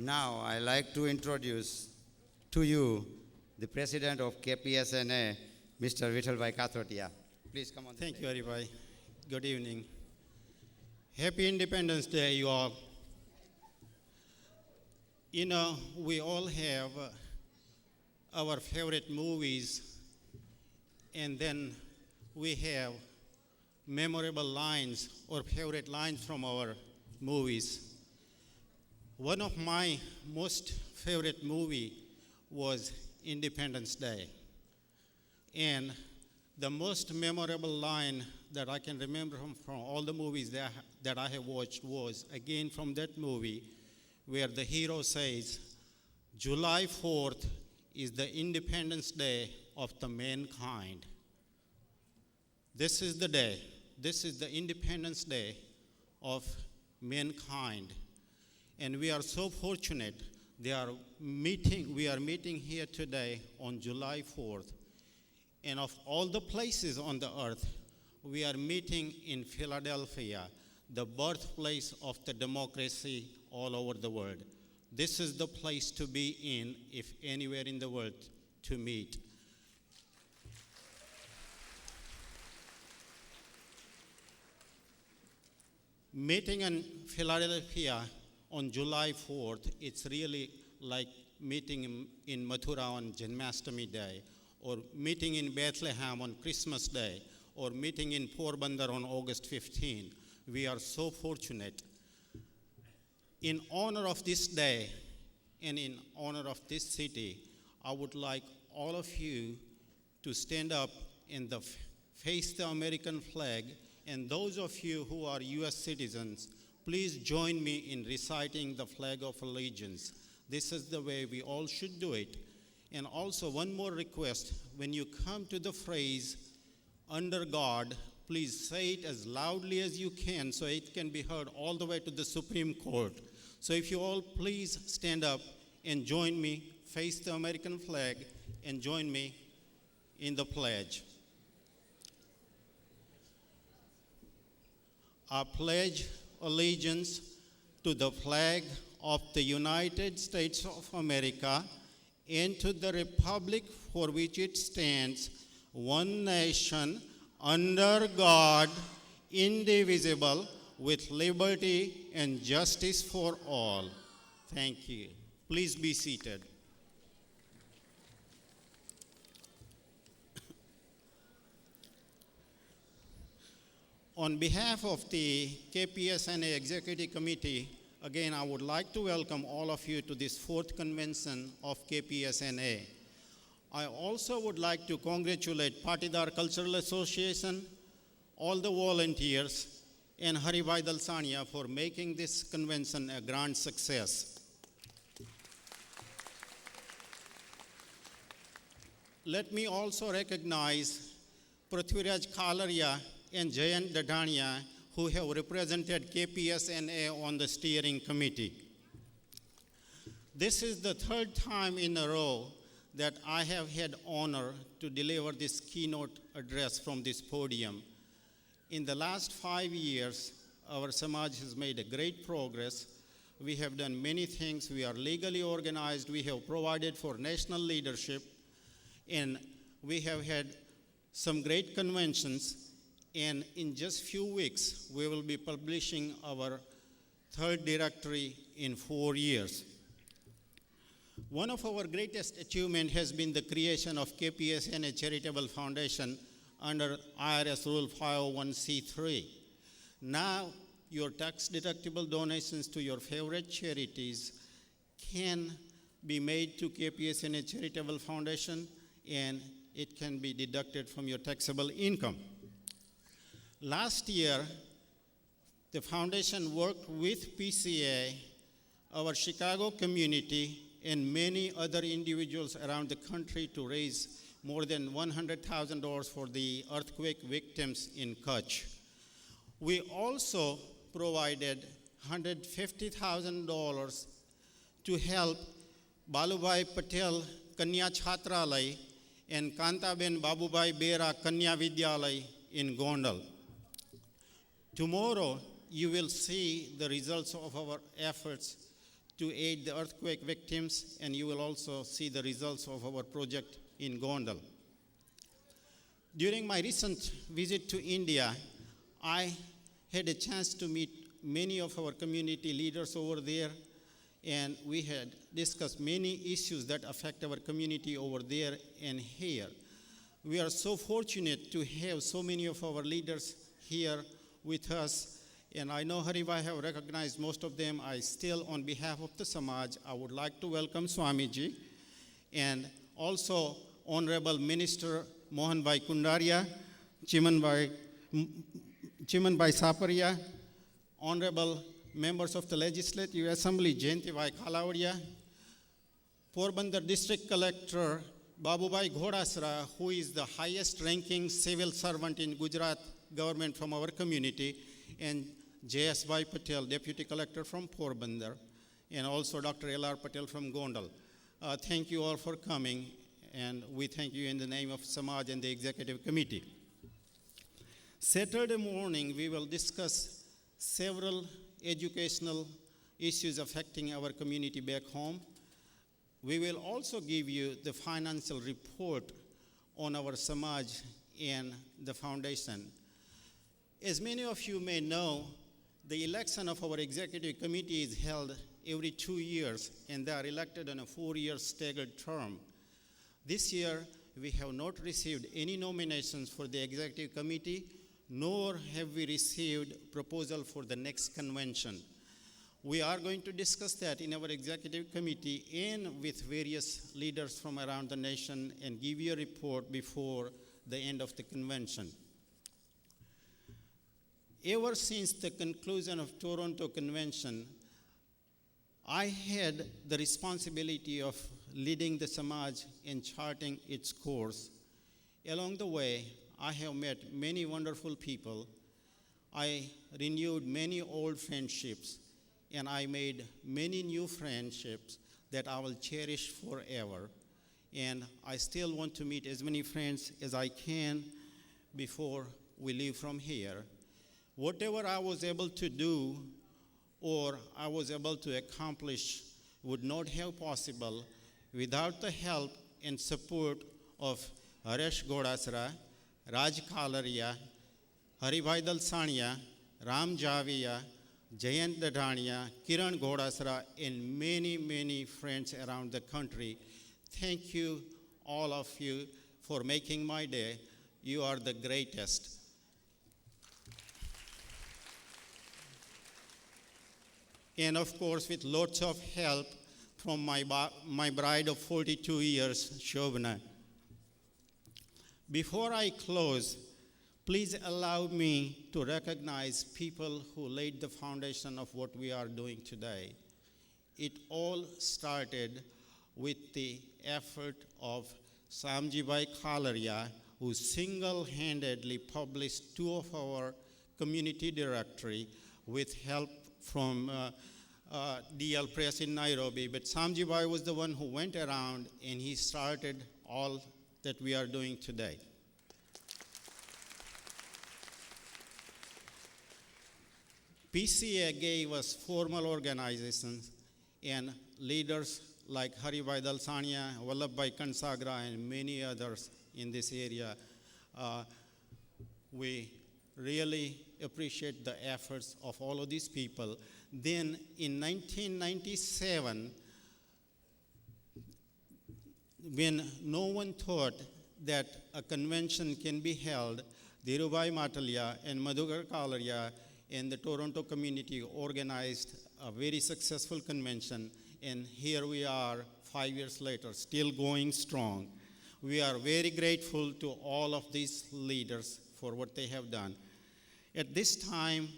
Now, I'd like to introduce to you the President of KPSNA, Mr. Vithalbhai Kathotia. Please come on. Thank you, Haribhai. Good evening. Happy Independence Day, you all. You know, we all have our favorite movies, and then we have memorable lines or favorite lines from our movies. One of my most favorite movie was Independence Day. And the most memorable line that I can remember from all the movies that I have watched was, again, from that movie, where the hero says, July 4th is the Independence Day of the mankind. This is the day. This is the Independence Day of mankind. And we are so fortunate we are meeting here today on July 4th. And of all the places on the earth, we are meeting in Philadelphia, the birthplace of the democracy all over the world. This is the place to be in, if anywhere in the world, to meet. Meeting in Philadelphia on July 4th, it's really like meeting in Mathura on Janmashtami Day, or meeting in Bethlehem on Christmas Day, or meeting in Porbandar on August 15. We are so fortunate. In honor of this day and in honor of this city, I would like all of you to stand up and face the American flag. And those of you who are U.S. citizens, please join me in reciting the Flag of Allegiance. This is the way we all should do it. And also, one more request. When you come to the phrase, under God, please say it as loudly as you can so it can be heard all the way to the Supreme Court. So if you all please stand up and join me, face the American flag, and join me in the pledge. I pledge allegiance to the flag of the United States of America and to the republic for which it stands, one nation, under God, indivisible, with liberty and justice for all. Thank you. Please be seated. On behalf of the KPSNA Executive Committee, again, I would like to welcome all of you to this fourth convention of KPSNA. I also would like to congratulate Patidar Cultural Association, all the volunteers, and Haribhai Dalsania for making this convention a grand success. Let me also recognize Prithviraj Khalaria and Jayant Dadania, who have represented KPSNA on the steering committee. This is the third time in a row that I have had honor to deliver this keynote address from this podium. In the last 5 years, our Samaj has made a great progress. We have done many things. We are legally organized. We have provided for national leadership. And we have had some great conventions. And in just few weeks, we will be publishing our third directory in 4 years. One of our greatest achievements has been the creation of KPSNA Charitable Foundation under IRS Rule 501c3. Now, your tax-deductible donations to your favorite charities can be made to KPSNA Charitable Foundation, and it can be deducted from your taxable income. Last year, the foundation worked with PCA, our Chicago community, and many other individuals around the country to raise more than $100,000 for the earthquake victims in Kutch. We also provided $150,000 to help Balubhai Patel Kanya Chhatralay and Kantaben Babubai Bera Kanya Vidyalay in Gondal. Tomorrow, you will see the results of our efforts to aid the earthquake victims, and you will also see the results of our project in Gondal. During my recent visit to India, I had a chance to meet many of our community leaders over there, and we had discussed many issues that affect our community over there and here. We are so fortunate to have so many of our leaders here with us, and I know Haribhai have recognized most of them. I still, on behalf of the Samaj, I would like to welcome Swamiji, and also Honorable Minister Mohanbhai Kundaria, Chimanbhai Saparia, Honorable members of the Legislative Assembly, Jayantibai Khalavadia, Porbandar District Collector Babubhai Ghodasra, who is the highest ranking civil servant in Gujarat government from our community, and J.S. Bhai Patel, Deputy Collector from Porbandar, and also Dr. L.R. Patel from Gondal. Thank you all for coming, and we thank you in the name of Samaj and the Executive Committee. Saturday morning, we will discuss several educational issues affecting our community back home. We will also give you the financial report on our Samaj and the foundation. As many of you may know, the election of our executive committee is held every 2 years, and they are elected on a 4-year staggered term. This year, we have not received any nominations for the executive committee, nor have we received proposal for the next convention. We are going to discuss that in our executive committee and with various leaders from around the nation and give you a report before the end of the convention. Ever since the conclusion of Toronto Convention, I had the responsibility of leading the Samaj in charting its course. Along the way, I have met many wonderful people. I renewed many old friendships, and I made many new friendships that I will cherish forever. And I still want to meet as many friends as I can before we leave from here. Whatever I was able to do or I was able to accomplish would not have possible without the help and support of Haresh Godasra, Raj Kalaria, Haribhai Dalsania, Ram Javia, Jayant Dadhania, Kiran Godasra, and many, many friends around the country. Thank you, all of you, for making my day. You are the greatest. And of course, with lots of help from my bride of 42 years, Shobana. Before I close, please allow me to recognize people who laid the foundation of what we are doing today. It all started with the effort of Samjibai Kalaria, who single-handedly published 2 of our community directory with help from DL Press in Nairobi. But Samjibai was the one who went around and he started all that we are doing today. PCA gave us formal organizations and leaders like Haribhai Dalsania, Vallabhbhai Kansagra, and many others in this area. We really appreciate the efforts of all of these people. Then in 1997, when no one thought that a convention can be held, Dhirubhai Matalia and Madhukar Kalaria and the Toronto community organized a very successful convention, and here we are 5 years later, still going strong. We are very grateful to all of these leaders for what they have done. At this time,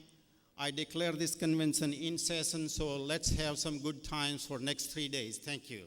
I declare this convention in session, so let's have some good times for next 3 days. Thank you.